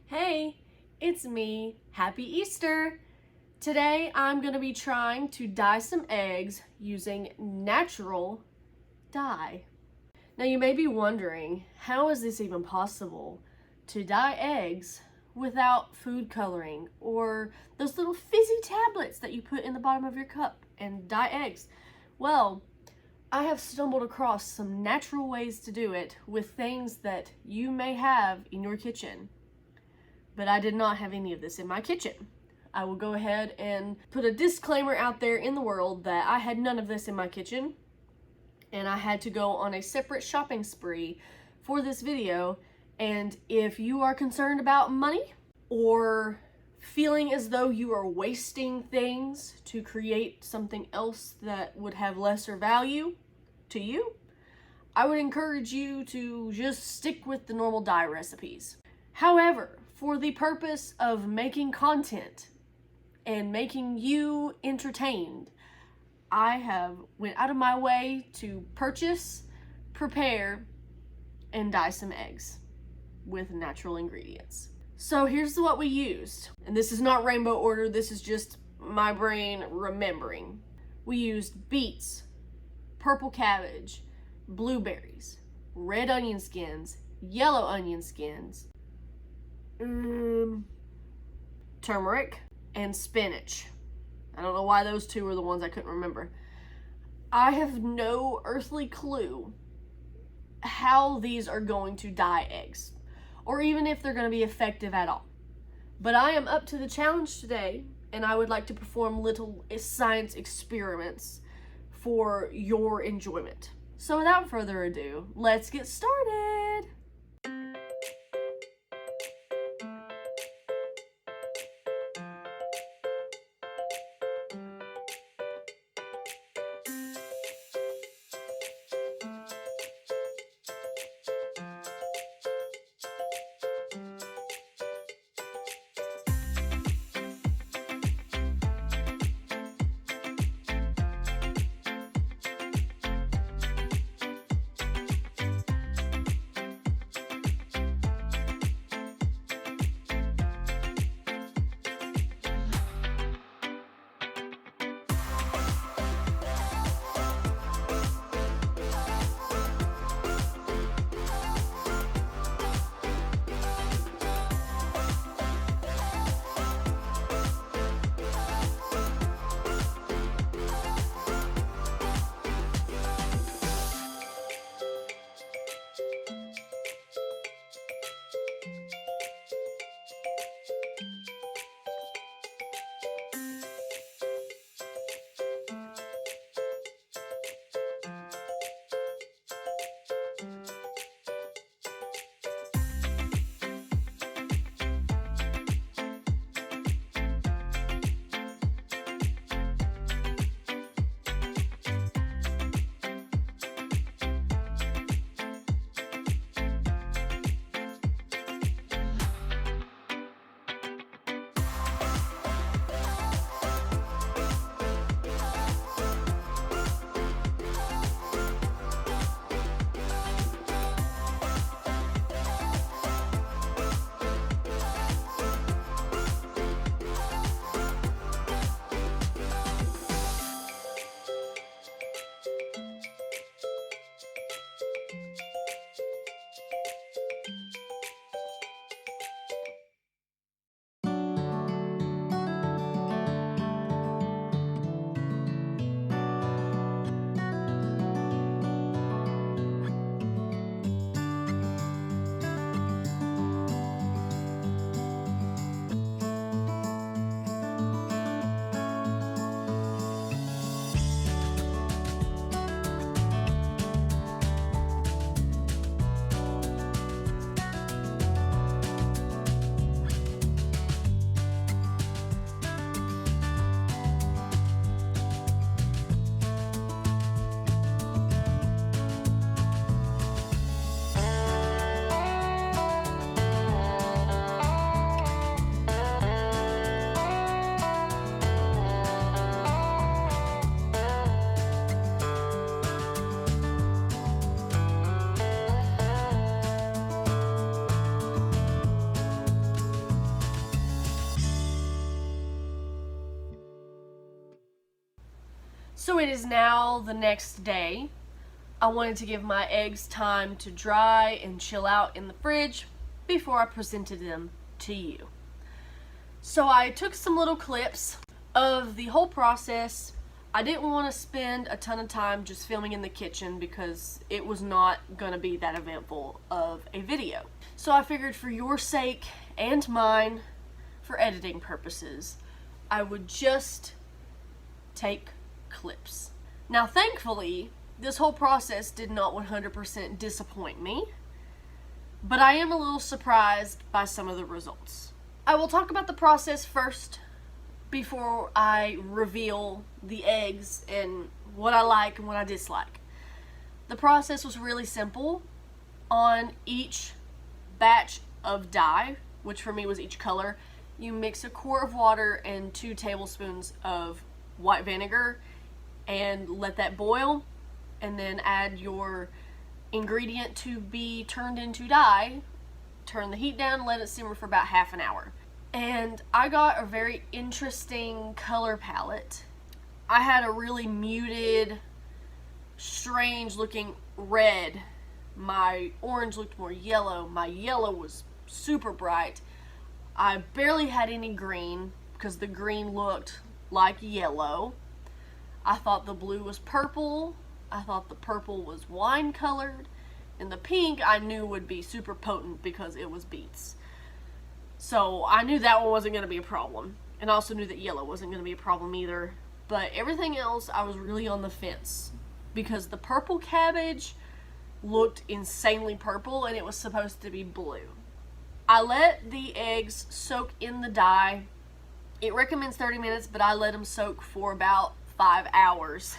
Hey, it's me. Happy Easter! Today I'm going to be trying to dye some eggs using natural dye. Now you may be wondering, how is this even possible to dye eggs without food coloring or those little fizzy tablets that you put in the bottom of your cup and dye eggs? Well, I have stumbled across some natural ways to do it with things that you may have in your kitchen. But I did not have any of this in my kitchen. I will go ahead and put a disclaimer out there in the world that I had none of this in my kitchen, and I had to go on a separate shopping spree for this video. And if you are concerned about money or feeling as though you are wasting things to create something else that would have lesser value to you, I would encourage you to just stick with the normal dye recipes. However, for the purpose of making content and making you entertained, I have went out of my way to purchase, prepare, and dye some eggs with natural ingredients. So here's what we used. And this is not rainbow order, this is just my brain remembering. We used beets, purple cabbage, blueberries, red onion skins, yellow onion skins, turmeric, and spinach. I don't know why those two are the ones I couldn't remember. I have no earthly clue how these are going to dye eggs, or even if they're going to be effective at all. But I am up to the challenge today, and I would like to perform little science experiments for your enjoyment. So without further ado, let's get started. So it is now the next day. I wanted to give my eggs time to dry and chill out in the fridge before I presented them to you. So I took some little clips of the whole process. I didn't want to spend a ton of time just filming in the kitchen because it was not going to be that eventful of a video. So I figured for your sake and mine, for editing purposes, I would just take clips. Now thankfully, this whole process did not 100% disappoint me, but I am a little surprised by some of the results. I will talk about the process first before I reveal the eggs and what I like and what I dislike. The process was really simple. On each batch of dye, which for me was each color, you mix a quart of water and 2 tablespoons of white vinegar and let that boil, and then add your ingredient to be turned into dye. Turn the heat down, let it simmer for about half an hour. And I got a very interesting color palette. I had a really muted, strange looking red. My orange looked more yellow. My yellow was super bright. I barely had any green because the green looked like yellow. I thought the blue was purple. I thought the purple was wine colored. And the pink I knew would be super potent because it was beets. So I knew that one wasn't going to be a problem. And I also knew that yellow wasn't going to be a problem either. But everything else I was really on the fence. Because the purple cabbage looked insanely purple and it was supposed to be blue. I let the eggs soak in the dye. It recommends 30 minutes, but I let them soak for about 5 hours.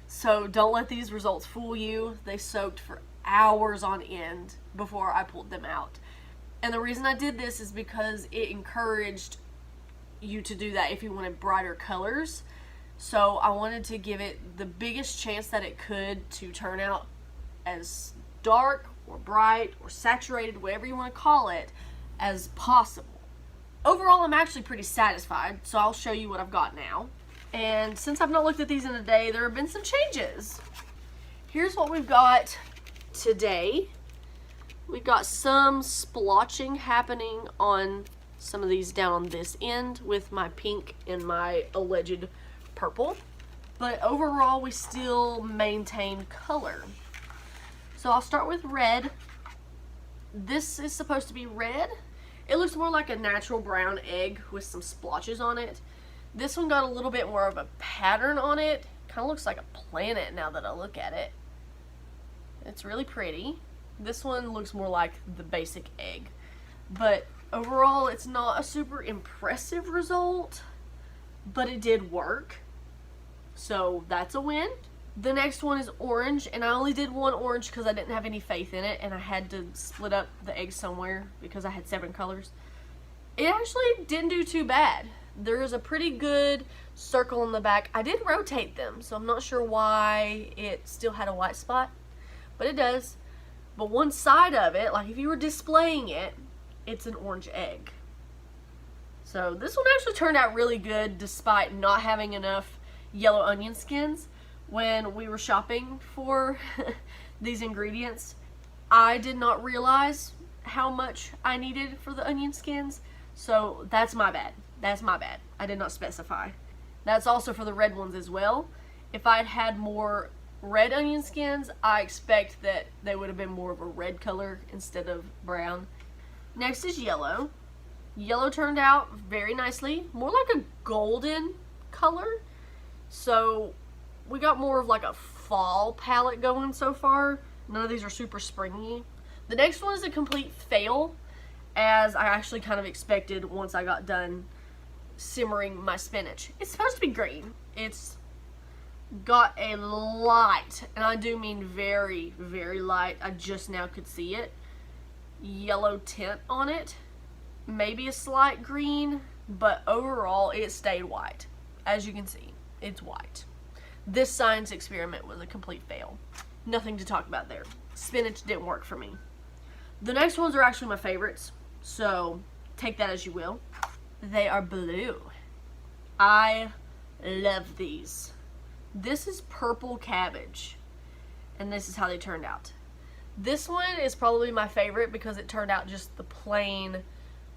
So don't let these results fool you. They soaked for hours on end before I pulled them out. And the reason I did this is because it encouraged you to do that if you wanted brighter colors. So I wanted to give it the biggest chance that it could to turn out as dark or bright or saturated, whatever you want to call it, as possible. Overall, I'm actually pretty satisfied, so I'll show you what I've got now. And since I've not looked at these in a day, there have been some changes. Here's what we've got today. We've got some splotching happening on some of these down on this end with my pink and my alleged purple. But overall, we still maintain color. So I'll start with red. This is supposed to be red. It looks more like a natural brown egg with some splotches on it. This one got a little bit more of a pattern on it. Kind of looks like a planet now that I look at it. It's really pretty. This one looks more like the basic egg. But overall, it's not a super impressive result, but it did work. So that's a win. The next one is orange, and I only did one orange because I didn't have any faith in it, and I had to split up the egg somewhere because I had 7 colors. It actually didn't do too bad. There is a pretty good circle in the back. I did rotate them, so I'm not sure why it still had a white spot, but it does. But one side of it, like if you were displaying it, it's an orange egg. So this one actually turned out really good despite not having enough yellow onion skins. When we were shopping for these ingredients, I did not realize how much I needed for the onion skins, so that's my bad. That's my bad. I did not specify. That's also for the red ones as well. If I'd had more red onion skins, I expect that they would have been more of a red color instead of brown. Next is yellow. Yellow turned out very nicely, more like a golden color. So we got more of like a fall palette going so far. None of these are super springy. The next one is a complete fail, as I actually kind of expected once I got done simmering my spinach. It's supposed to be green. It's got a light, and I do mean very, very light, I just now could see it, yellow tint on it. Maybe a slight green, but overall it stayed white. As you can see, it's white. This science experiment was a complete fail. Nothing to talk about there. Spinach didn't work for me. The next ones are actually my favorites, so take that as you will. They are blue. I love these. This is purple cabbage, and this is how they turned out. This one is probably my favorite because it turned out just the plain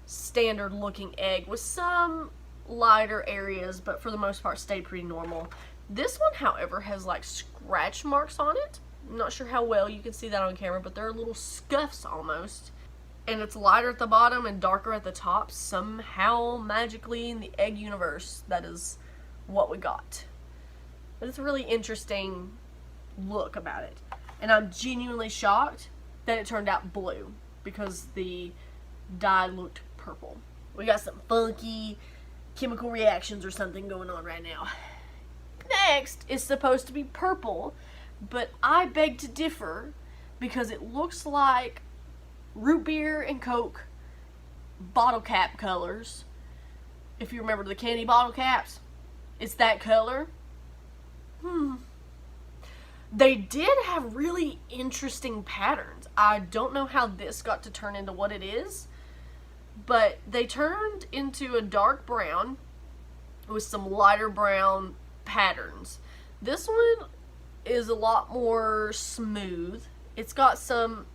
standard looking egg with some lighter areas, but for the most part stayed pretty normal. This one, however, has like scratch marks on it. I'm not sure how well you can see that on camera, but there are little scuffs almost. And it's lighter at the bottom and darker at the top. Somehow, magically, in the egg universe, that is what we got. But it's a really interesting look about it. And I'm genuinely shocked that it turned out blue because the dye looked purple. We got some funky chemical reactions or something going on right now. Next is supposed to be purple, but I beg to differ because it looks like root beer and Coke bottle cap colors. If you remember the candy bottle caps, it's that color. They did have really interesting patterns. I don't know how this got to turn into what it is, but they turned into a dark brown with some lighter brown patterns. This one is a lot more smooth. It's got some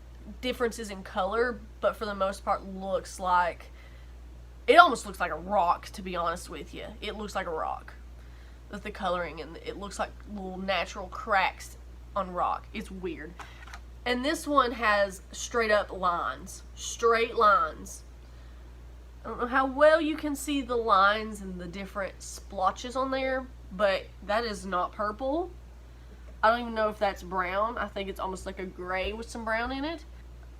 differences in color, but for the most part looks like, it almost looks like a rock, to be honest with you. It looks like a rock with the coloring, and it looks like little natural cracks on rock. It's weird. And this one has straight up lines, straight lines. I don't know how well you can see the lines and the different splotches on there, but that is not purple. I don't even know if that's brown. I think it's almost like a gray with some brown in it.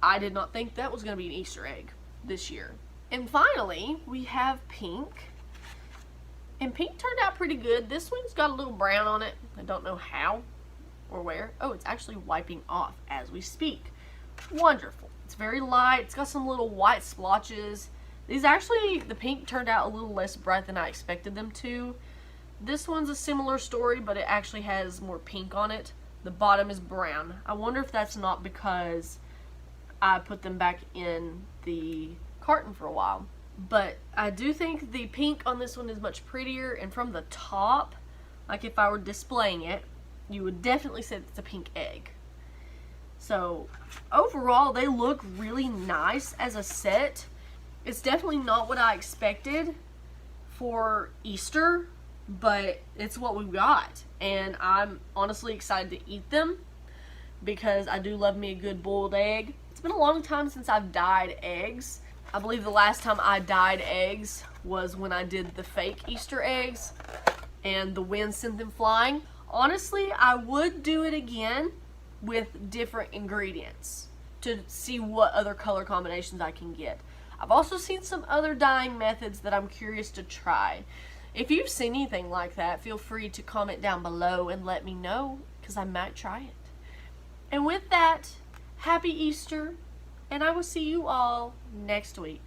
I did not think that was going to be an Easter egg this year. And finally, we have pink. And pink turned out pretty good. This one's got a little brown on it. I don't know how or where. Oh, it's actually wiping off as we speak. Wonderful. It's very light. It's got some little white splotches. These actually, the pink turned out a little less bright than I expected them to. This one's a similar story, but it actually has more pink on it. The bottom is brown. I wonder if that's not because I put them back in the carton for a while. But I do think the pink on this one is much prettier, and from the top, like if I were displaying it, you would definitely say it's a pink egg. So overall, they look really nice as a set. It's definitely not what I expected for Easter, but it's what we got, and I'm honestly excited to eat them because I do love me a good boiled egg. It's been a long time since I've dyed eggs. I believe the last time I dyed eggs was when I did the fake Easter eggs and the wind sent them flying. Honestly, I would do it again with different ingredients to see what other color combinations I can get. I've also seen some other dyeing methods that I'm curious to try. If you've seen anything like that, feel free to comment down below and let me know, because I might try it. And with that, happy Easter, and I will see you all next week.